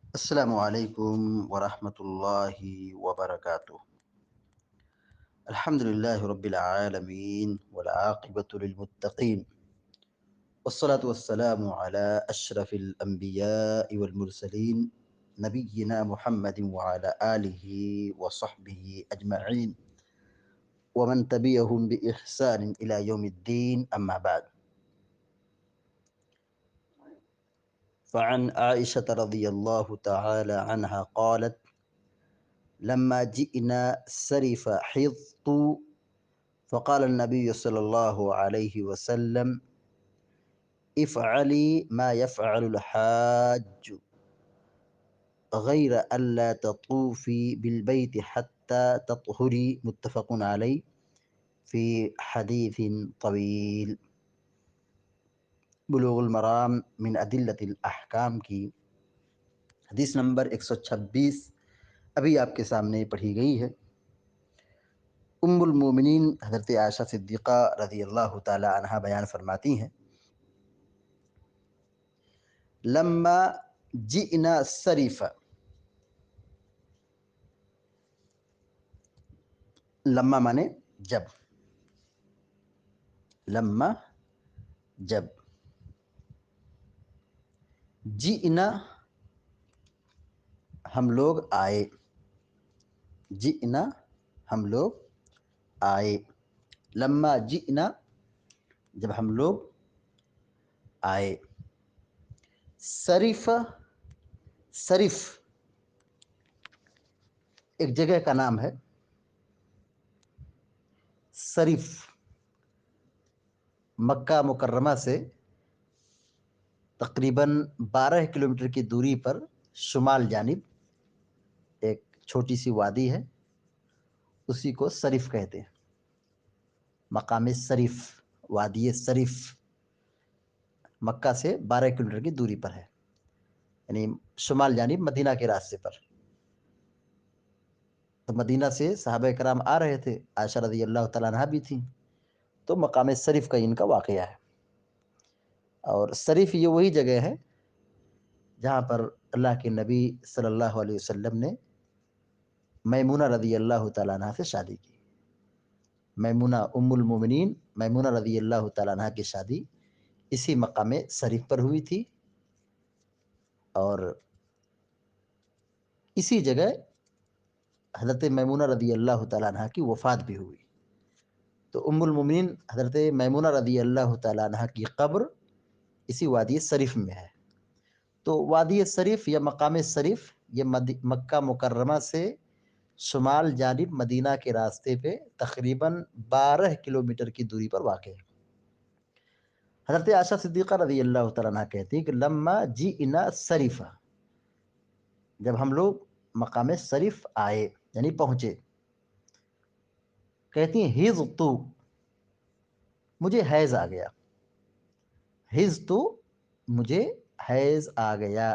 السلام علیکم ورحمۃ اللہ وبرکاتہ۔ الحمد للہ رب العالمین والعاقبۃ للمتقین والصلاة والسلام علی اشرف الانبیاء والمرسلین نبینا محمد وعلی آلہ وصحبہ اجمعین ومن تبعهم بإحسان إلى يوم الدین اما بعد۔ فعن عائشة رضی اللہ تعالی عنها قالت لما جئنا سرف حضت فقال النبي صلى الله عليه وسلم افعلي ما يفعل الحاج غير ألا تطوفي بالبيت حتى تطهري، متفق عليه في حديث طويل۔ بلوغ المرام من ادلت الاحکام کی حدیث نمبر 126 ابھی آپ کے سامنے پڑھی گئی ہے۔ ام المومنین حضرت عائشہ صدیقہ رضی اللہ تعالی عنہا بیان فرماتی ہیں، لما جئنا سریف، لما مانے جب، لما جب، جئنا ہم لوگ آئے، جئنا ہم لوگ آئے، لما جئنا جب ہم لوگ آئے، سریف، سریف ایک جگہ کا نام ہے، سریف مکہ مکرمہ سے تقریباً 12 کلومیٹر کی دوری پر شمال جانب ایک چھوٹی سی وادی ہے، اسی کو سریف کہتے ہیں۔ مقام سریف، وادی سریف مکہ سے 12 کلومیٹر کی دوری پر ہے، یعنی شمال جانب مدینہ کے راستے پر۔ تو مدینہ سے صحابہ کرام آ رہے تھے، عائشہ رضی اللہ تعالیٰ عنہا بھی تھیں، تو مقام سریف کا ان کا واقعہ ہے۔ اور سریف یہ وہی جگہ ہے جہاں پر اللہ کے نبی صلی اللہ علیہ وسلم نے میمونہ رضی اللہ تعالیٰ عنہ سے شادی کی۔ میمونہ ام المومنین میمونہ رضی اللہ تعالیٰ عنہ کی شادی اسی مقام سریف پر ہوئی تھی، اور اسی جگہ حضرت میمونہ رضی اللہ تعالیٰ عنہ کی وفات بھی ہوئی۔ تو ام المومنین حضرت میمونہ رضی اللہ تعالیٰ عنہ کی قبر اسی وادی سریف میں ہے۔ تو وادی سریف یا مقام سریف یہ مکہ مکرمہ سے شمال جانب مدینہ کے راستے پہ تقریباً 12 کلومیٹر کی دوری پر واقع ہے۔ حضرت عائشہ صدیقہ رضی اللہ تعالیٰ عنہ کہتی ہیں کہ لما جئنا سریف، جب ہم لوگ مقام سریف آئے یعنی پہنچے، کہتی ہیں حضت، مجھے حیض آ گیا، حضت مجھے حیض آ گیا،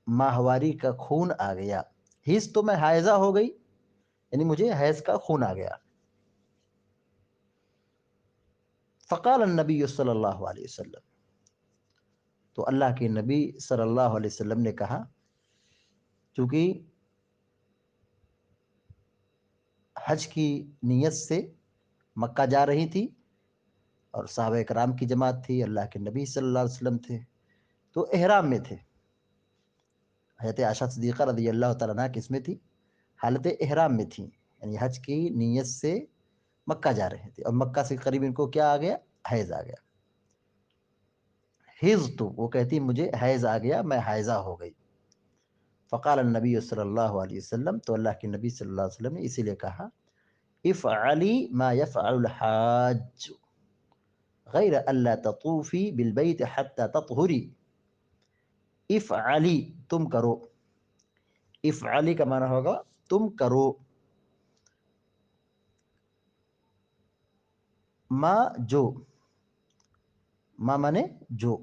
ماہواری کا خون آ گیا، حیض تو میں حائضہ ہو گئی، یعنی مجھے حیض کا خون آ گیا۔ فقال النبی صلی اللہ علیہ وسلم، تو اللہ کے نبی صلی اللہ علیہ وسلم نے کہا، چونکہ حج کی نیت سے مکہ جا رہی تھی اور صحابہ کرام کی جماعت تھی، اللہ کے نبی صلی اللہ علیہ وسلم تھے، تو احرام میں تھے۔ حضرت عائشہ صدیقہ رضی اللہ تعالیٰ عنہ کس میں تھی؟ حالت احرام میں تھیں، یعنی حج کی نیت سے مکہ جا رہے تھے، اور مکہ سے قریب ان کو کیا آ گیا؟ حیض آ گیا۔ حیض تو وہ کہتی مجھے حیض آ گیا، میں حائضہ ہو گئی۔ فقال النبی صلی اللہ علیہ وسلم، تو اللہ کے نبی صلی اللہ علیہ وسلم نے اسی لیے کہا، افعلی ما یفعل الحاج غیر الا تطوفی بالبیت حتی تطہری، افعلی تم کرو، افعلی کا معنی ہوگا تم کرو، ما جو، ما مانے جو،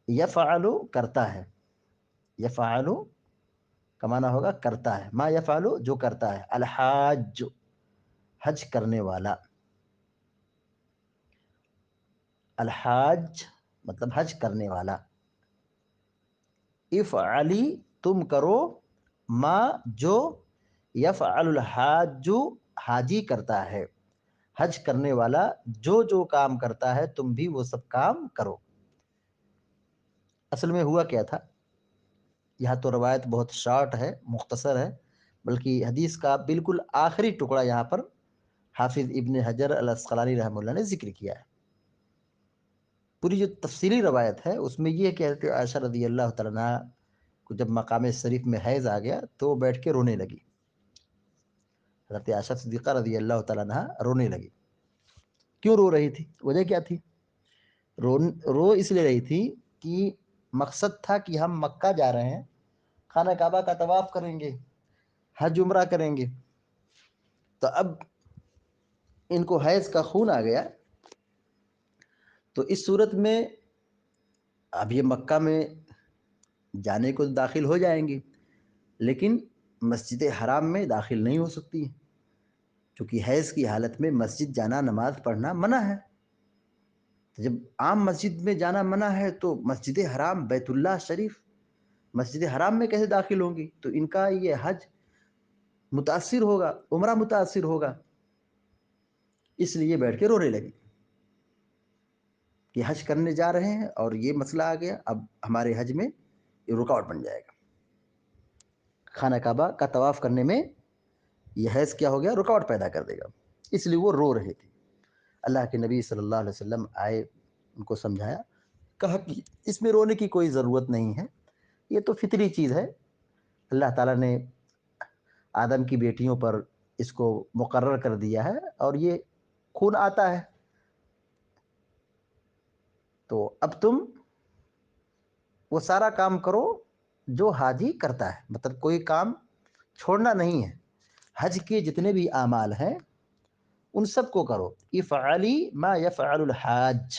یفعلو کرتا ہے، یفعلو کا معنی ہوگا کرتا ہے، ما یفعلو جو کرتا ہے، الحاج حج کرنے والا، الحاج مطلب حج کرنے والا، افعلی تم کرو، ما جو، یفعل الحاج حاجی کرتا ہے، حج کرنے والا جو جو کام کرتا ہے تم بھی وہ سب کام کرو۔ اصل میں ہوا کیا تھا، یہاں تو روایت بہت شارٹ ہے، مختصر ہے، بلکہ حدیث کا بالکل آخری ٹکڑا یہاں پر حافظ ابن حجر الاسقلانی رحمہ اللہ نے ذکر کیا ہے۔ پوری جو تفصیلی روایت ہے اس میں یہ ہے کہ حضرت عائشہ رضی اللہ تعالیٰ عنہا کو جب مقام شریف میں حیض آ گیا تو وہ بیٹھ کے رونے لگی، حضرت عائشہ صدیقہ رضی اللہ تعالیٰ عنہا رونے لگی۔ کیوں رو رہی تھی، وجہ کیا تھی؟ رو اس لیے رہی تھی کہ مقصد تھا کہ ہم مکہ جا رہے ہیں، خانہ کعبہ کا طواف کریں گے، حج عمرہ کریں گے، تو اب ان کو حیض کا خون آ گیا، تو اس صورت میں اب یہ مکہ میں جانے کو داخل ہو جائیں گی لیکن مسجد حرام میں داخل نہیں ہو سکتی، چونکہ حیض کی حالت میں مسجد جانا، نماز پڑھنا منع ہے۔ جب عام مسجد میں جانا منع ہے تو مسجد حرام، بیت اللہ شریف، مسجد حرام میں کیسے داخل ہوں گی؟ تو ان کا یہ حج متاثر ہوگا، عمرہ متاثر ہوگا، اس لیے بیٹھ کے رونے لگی کہ حج کرنے جا رہے ہیں اور یہ مسئلہ آ گیا، اب ہمارے حج میں یہ رکاوٹ بن جائے گا، خانہ کعبہ کا طواف کرنے میں یہ حیض کیا ہو گیا، رکاوٹ پیدا کر دے گا، اس لیے وہ رو رہے تھے۔ اللہ کے نبی صلی اللہ علیہ وسلم آئے، ان کو سمجھایا، کہا کہ اس میں رونے کی کوئی ضرورت نہیں ہے، یہ تو فطری چیز ہے، اللہ تعالیٰ نے آدم کی بیٹیوں پر اس کو مقرر کر دیا ہے اور یہ خون آتا ہے، تو اب تم وہ سارا کام کرو جو حاجی کرتا ہے، مطلب کوئی کام چھوڑنا نہیں ہے، حج کے جتنے بھی اعمال ہیں ان سب کو کرو، افعلی ما یفعل الحاج،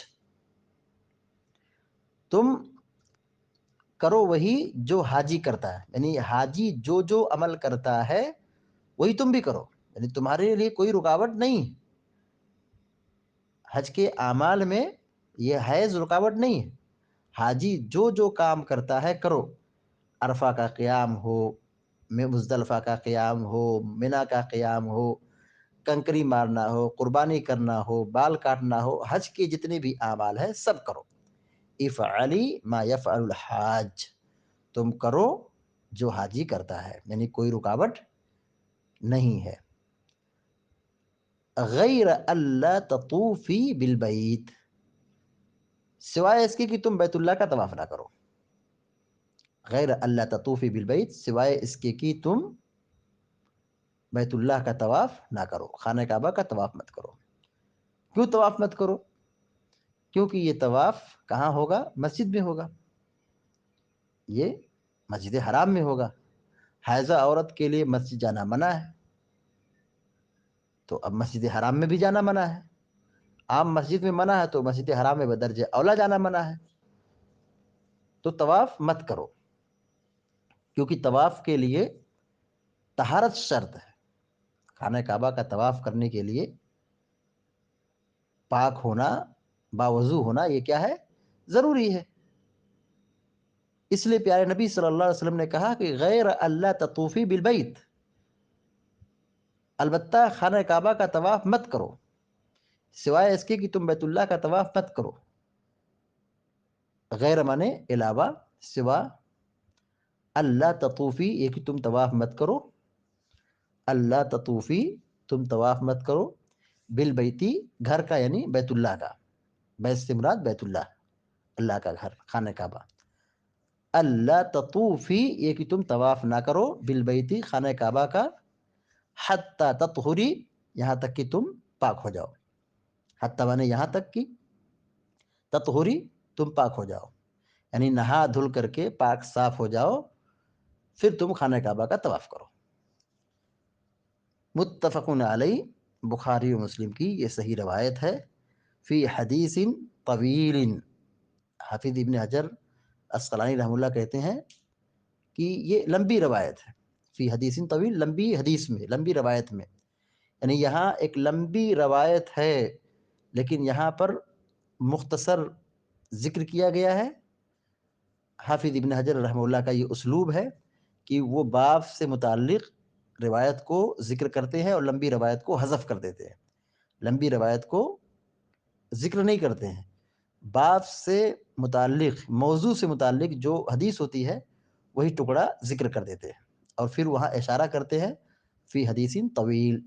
تم کرو وہی جو حاجی کرتا ہے، یعنی حاجی جو جو عمل کرتا ہے وہی تم بھی کرو، یعنی تمہارے لیے کوئی رکاوٹ نہیں، حج کے اعمال میں یہ حیض رکاوٹ نہیں ہے، حاجی جو جو کام کرتا ہے کرو، عرفہ کا قیام ہو، مزدلفہ کا قیام ہو، منی کا قیام ہو، کنکری مارنا ہو، قربانی کرنا ہو، بال کاٹنا ہو، حج کے جتنے بھی اعمال ہیں سب کرو، افعلی ما یفعل الحاج، تم کرو جو حاجی کرتا ہے، یعنی کوئی رکاوٹ نہیں ہے، غیر اللہ تطوفی بالبیت، سوائے اس کے کہ تم بیت اللہ کا طواف نہ کرو، غیر اللہ تطوفی بالبیت، سوائے اس کے کہ تم بیت اللہ کا طواف نہ کرو، خانہ کعبہ کا طواف مت کرو۔ کیوں طواف مت کرو؟ کیونکہ یہ طواف کہاں ہوگا؟ مسجد میں ہوگا، یہ مسجد حرام میں ہوگا، حائضہ عورت کے لیے مسجد جانا منع ہے، تو اب مسجد حرام میں بھی جانا منع ہے، عام مسجد میں منع ہے تو مسجد حرام میں بدرجہ اولا جانا منع ہے، تو طواف مت کرو، کیونکہ طواف کے لیے طہارت شرط ہے، خانہ کعبہ کا طواف کرنے کے لیے پاک ہونا، باوضو ہونا، یہ کیا ہے؟ ضروری ہے، اس لیے پیارے نبی صلی اللہ علیہ وسلم نے کہا کہ غیر اللہ تطوفی بالبیت، البتہ خانہ کعبہ کا طواف مت کرو، سوائے اس کے کہ تم بیت اللہ کا طواف مت کرو، غیر مانے علاوہ، سوا، اللہ تطوفی یہ کہ تم طواف مت کرو، اللہ تطوفی تم طواف مت کرو، بالبیتی گھر کا یعنی بیت اللہ کا، بیت سے مراد بیت اللہ، اللہ کا گھر، خانہ کعبہ، اللہ تطوفی یہ کہ تم طواف نہ کرو، بالبیتی خانہ کعبہ کا، حتی تطہری یہاں تک کہ تم پاک ہو جاؤ، حتی مانے یہاں تک کہ، تطہری تم پاک ہو جاؤ، یعنی نہا دھل کر کے پاک صاف ہو جاؤ، پھر تم خانہ کعبہ کا طواف کرو۔ متفقن علیہ، بخاری و مسلم کی یہ صحیح روایت ہے، فی حدیث طویل، حافظ ابن حجر اسقلانی رحمہ اللہ کہتے ہیں کہ یہ لمبی روایت ہے، فی حدیث طویل، لمبی حدیث میں، لمبی روایت میں، یعنی یہاں ایک لمبی روایت ہے لیکن یہاں پر مختصر ذکر کیا گیا ہے، حافظ ابن حجر رحمہ اللہ کا یہ اسلوب ہے کہ وہ باب سے متعلق روایت کو ذکر کرتے ہیں اور لمبی روایت کو حذف کر دیتے ہیں، لمبی روایت کو ذکر نہیں کرتے ہیں، باب سے متعلق، موضوع سے متعلق جو حدیث ہوتی ہے وہی ٹکڑا ذکر کر دیتے ہیں، اور پھر وہاں اشارہ کرتے ہیں فی حدیث طویل،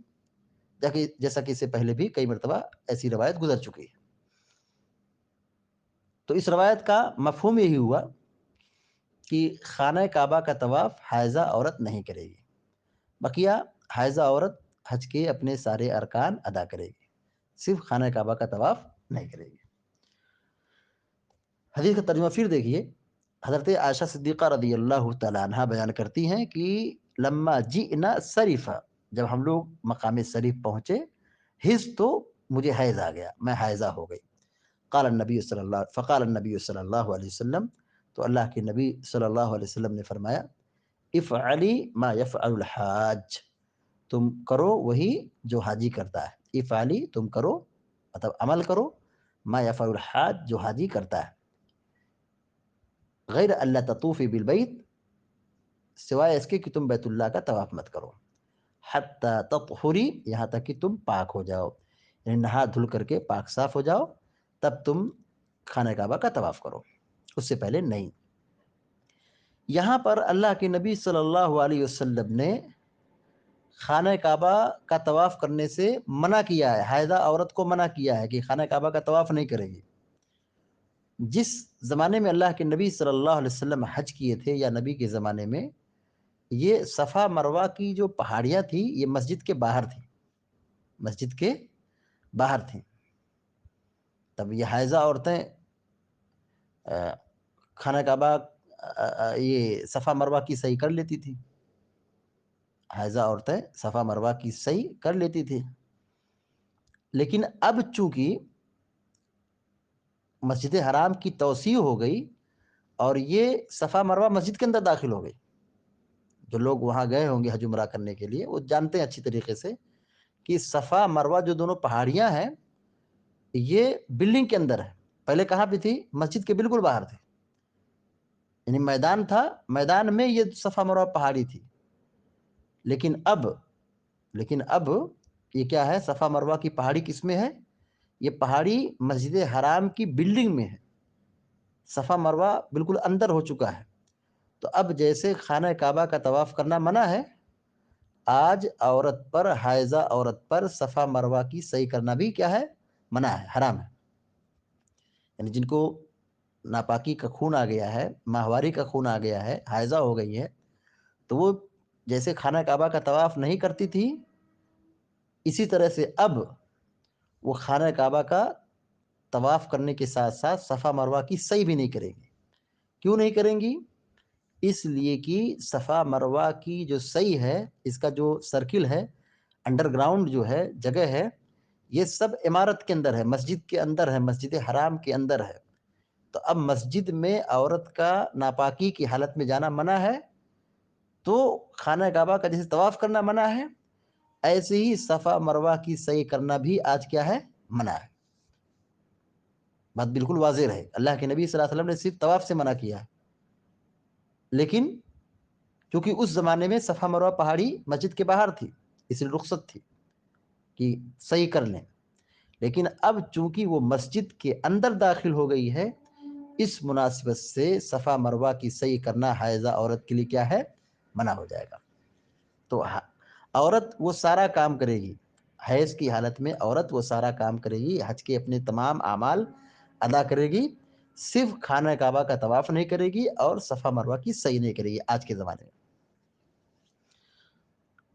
جیسا کہ اس سے پہلے بھی کئی مرتبہ ایسی روایت گزر چکی ہے۔ تو اس روایت کا مفہوم یہی ہوا کہ خانہ کعبہ کا طواف حائضہ عورت نہیں کرے گی، بقیہ حائضہ عورت حج کے اپنے سارے ارکان ادا کرے گی، صرف خانہ کعبہ کا طواف نہیں کرے گی۔ حدیث کا ترجمہ پھر دیکھیے، حضرت عائشہ صدیقہ رضی اللہ تعالیٰ عنہ بیان کرتی ہیں کہ لما جئنا صریفہ، جب ہم لوگ مقام صریف پہنچے، حیض تو مجھے حیض آ گیا، میں حائضہ ہو گئی۔ فقال النبی صلی اللہ علیہ وسلم، تو اللہ کے نبی صلی اللہ علیہ وسلم نے فرمایا، افعلی ما یفعل الحاج، تم کرو وہی جو حاجی کرتا ہے، افعلی تم کرو، مطلب عمل کرو، ما یفعل الحاج جو حاجی کرتا ہے، غیر اللہ تطوفی بالبیت، سوائے اس کے کہ تم بیت اللہ کا طواف مت کرو، حتی تطہری، یہاں تک کہ تم پاک ہو جاؤ، یعنی نہا دھل کر کے پاک صاف ہو جاؤ، تب تم خانہ کعبہ کا طواف کرو، اس سے پہلے نہیں۔ یہاں پر اللہ کے نبی صلی اللہ علیہ وسلم نے خانہ کعبہ کا طواف کرنے سے منع کیا ہے، حائضہ عورت کو منع کیا ہے کہ خانہ کعبہ کا طواف نہیں کرے گی۔ جس زمانے میں اللہ کے نبی صلی اللہ علیہ وسلم حج کیے تھے، یا نبی کے زمانے میں، یہ صفا مروہ کی جو پہاڑیاں تھیں یہ مسجد کے باہر تھیں، مسجد کے باہر تھیں۔ تب یہ حائضہ عورتیں خانہ کعبہ یہ صفا مروہ کی صحیح کر لیتی تھی، حائضہ عورتیں صفا مروہ کی صحیح کر لیتی تھی، لیکن اب چونکہ مسجد حرام کی توسیع ہو گئی اور یہ صفا مروہ مسجد کے اندر داخل ہو گئی، جو لوگ وہاں گئے ہوں گے حج عمرہ کرنے کے لیے وہ جانتے ہیں اچھی طریقے سے کہ صفا مروہ جو دونوں پہاڑیاں ہیں یہ بلڈنگ کے اندر ہے، پہلے کہاں پہ تھی؟ مسجد کے بالکل باہر تھی، یعنی میدان تھا، میدان میں یہ صفا مروہ پہاڑی تھی، لیکن اب یہ کیا ہے؟ صفا مروہ کی پہاڑی کس میں ہے؟ یہ پہاڑی مسجد حرام کی بلڈنگ میں ہے، صفا مروہ بالکل اندر ہو چکا ہے۔ تو اب جیسے خانہ کعبہ کا طواف کرنا منع ہے، آج عورت پر، حائضہ عورت پر صفا مروہ کی صحیح کرنا بھی کیا ہے؟ منع ہے، حرام ہے۔ یعنی جن کو ناپاکی کا خون آ گیا ہے، ماہواری کا خون آ گیا ہے، حائضہ ہو گئی ہے، تو وہ جیسے خانہ کعبہ کا طواف نہیں کرتی تھی، اسی طرح سے اب وہ خانہ کعبہ کا طواف کرنے کے ساتھ ساتھ صفا مروہ کی صحیح بھی نہیں کریں گی۔ کیوں نہیں کریں گی؟ اس لیے کہ صفا مروہ کی جو صحیح ہے، اس کا جو سرکل ہے، انڈر گراؤنڈ جو ہے جگہ ہے، یہ سب عمارت کے اندر ہے، مسجد کے اندر ہے، مسجد حرام کے اندر ہے۔ تو اب مسجد میں عورت کا ناپاکی کی حالت میں جانا منع ہے، تو خانہ کعبہ کا جیسے طواف کرنا منع ہے، ایسے ہی صفا مروہ کی صحیح کرنا بھی آج کیا ہے؟ منع ہے۔ بات بالکل واضح رہے، اللہ کے نبی صلی اللہ علیہ وسلم نے صرف طواف سے منع کیا ہے، لیکن کیونکہ اس زمانے میں صفا مروہ پہاڑی مسجد کے باہر تھی، اس لیے رخصت تھی کہ صحیح کر لیں، لیکن اب چونکہ وہ مسجد کے اندر داخل ہو گئی ہے، اس مناسبت سے صفا مروہ کی صحیح کرنا حائضہ عورت کے لیے کیا ہے؟ منع ہو جائے گا۔ تو عورت وہ سارا کام کرے گی، حیض کی حالت میں عورت وہ سارا کام کرے گی، حج کے اپنے تمام اعمال ادا کرے گی، صرف خانہ کعبہ کا طواف نہیں کرے گی اور صفا مروہ کی صحیح نہیں کرے گی آج کے زمانے میں۔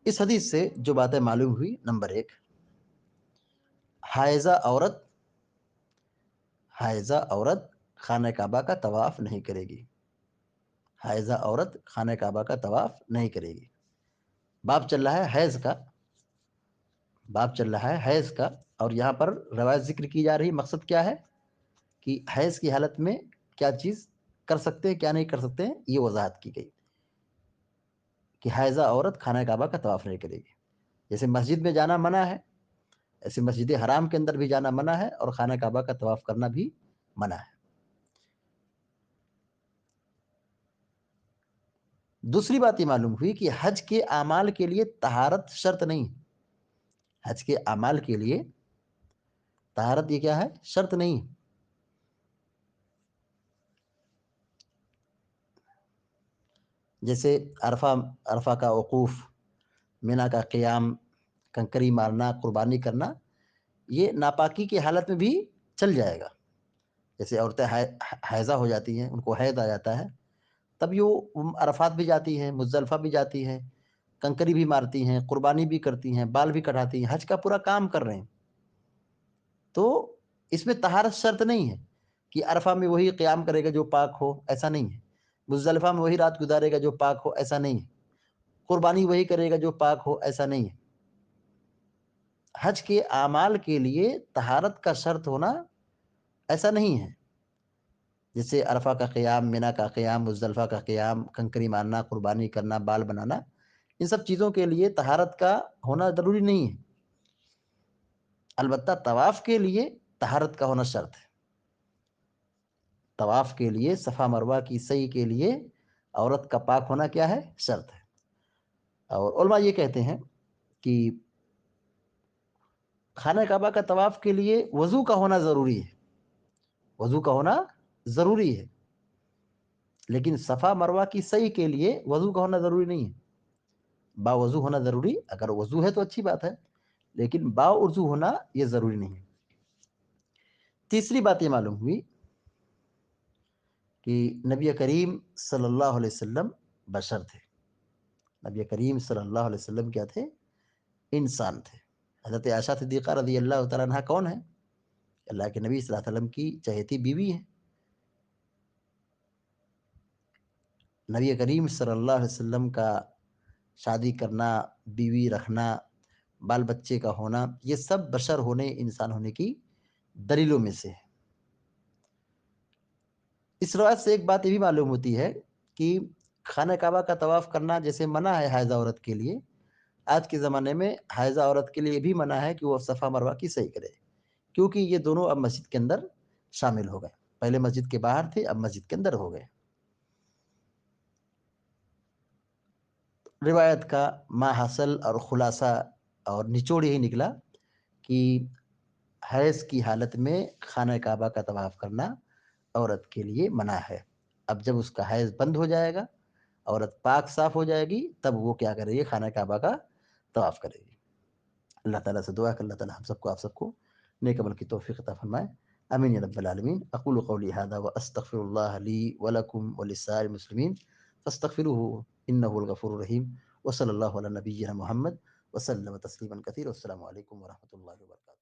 اس حدیث سے جو باتیں معلوم ہوئی، نمبر 1، حائضہ عورت خانہ کعبہ کا طواف نہیں کرے گی، حائضہ عورت خانہ کعبہ کا طواف نہیں کرے گی۔ باب چل رہا ہے حیض کا، اور یہاں پر روایت ذکر کی جا رہی، مقصد کیا ہے کہ حیض کی حالت میں کیا چیز کر سکتے ہیں، کیا نہیں کر سکتے ہیں، یہ وضاحت کی گئی کہ حائضہ عورت خانہ کعبہ کا طواف نہیں کرے گی۔ جیسے مسجد میں جانا منع ہے، ایسے مسجد حرام کے اندر بھی جانا منع ہے، اور خانہ کعبہ کا طواف کرنا بھی منع ہے۔ دوسری بات یہ معلوم ہوئی کہ حج کے اعمال کے لیے طہارت شرط نہیں ہے. حج کے اعمال کے لیے طہارت یہ کیا ہے؟ شرط نہیں. جیسے عرفہ کا وقوف، مینا کا قیام، کنکری مارنا، قربانی کرنا، یہ ناپاکی کی حالت میں بھی چل جائے گا. جیسے عورتیں حیضہ ہو جاتی ہیں، ان کو حیض آ جاتا ہے، تب یہ عرفات بھی جاتی ہیں، مزدلفہ بھی جاتی ہیں، کنکری بھی مارتی ہیں، قربانی بھی کرتی ہیں، بال بھی کٹاتی ہیں، حج کا پورا کام کر رہے ہیں. تو اس میں طہارت شرط نہیں ہے کہ عرفہ میں وہی قیام کرے گا جو پاک ہو، ایسا نہیں ہے. مزدلفہ میں وہی رات گزارے گا جو پاک ہو، ایسا نہیں ہے. قربانی وہی کرے گا جو پاک ہو، ایسا نہیں ہے. حج کے اعمال کے لیے طہارت کا شرط ہونا ایسا نہیں ہے. جیسے عرفہ کا قیام، مینا کا قیام، مزدلفہ کا قیام، کنکری مارنا، قربانی کرنا، بال بنانا، ان سب چیزوں کے لیے طہارت کا ہونا ضروری نہیں ہے. البتہ طواف کے لیے طہارت کا ہونا شرط ہے. طواف کے لیے، صفا مروہ کی سعی کے لیے عورت کا پاک ہونا کیا ہے؟ شرط ہے. اور علماء یہ کہتے ہیں کہ خانہ کعبہ کا طواف کے لیے وضو کا ہونا ضروری ہے. وضو کا ہونا ضروری ہے، لیکن صفا مروہ کی سعی کے لیے وضو کا ہونا ضروری نہیں ہے. با وضو ہونا ضروری، اگر وضو ہے تو اچھی بات ہے، لیکن با وضو ہونا یہ ضروری نہیں ہے. تیسری بات یہ معلوم ہوئی کہ نبی کریم صلی اللہ علیہ وسلم بشر تھے. نبی کریم صلی اللہ علیہ وسلم کیا تھے؟ انسان تھے. حضرت عائشہ صدیقہ رضی اللہ تعالیٰ عنہ کون ہے؟ اللہ کے نبی صلی اللہ علیہ وسلم کی چہیتی بیوی ہے. نبی کریم صلی اللہ علیہ وسلم کا شادی کرنا، بیوی رکھنا، بال بچے کا ہونا، یہ سب بشر ہونے، انسان ہونے کی دلیلوں میں سے ہے. اس روایت سے ایک بات یہ بھی معلوم ہوتی ہے کہ خانہ کعبہ کا طواف کرنا جیسے منع ہے حائضہ عورت کے لیے، آج کے زمانے میں حائضہ عورت کے لیے بھی منع ہے کہ وہ صفا مروہ کی سعی کرے، کیونکہ یہ دونوں اب مسجد کے اندر شامل ہو گئے. پہلے مسجد کے باہر تھے، اب مسجد کے اندر ہو گئے. روایت کا ما حاصل اور خلاصہ اور نچوڑ یہی نکلا کہ حیض کی حالت میں خانہ کعبہ کا طواف کرنا عورت کے لیے منع ہے. اب جب اس کا حیض بند ہو جائے گا، عورت پاک صاف ہو جائے گی، تب وہ کیا کرے گی؟ خانہ کعبہ کا طواف کرے گی. اللہ تعالیٰ سے دعا کہ اللہ تعالیٰ ہم سب کو، آپ سب کو نیک عمل کی توفیق عطا فرمائے. امین یا رب العالمین. اقول قولی هذا واستغفر الله لي ولكم ولسائر المسلمين فاستغفروه انه الغفور الرحیم. وصلی اللہ علی نبینا محمد وسلم تسلیما کثیرا. والسلام علیکم ورحمۃ اللہ وبرکاتہ.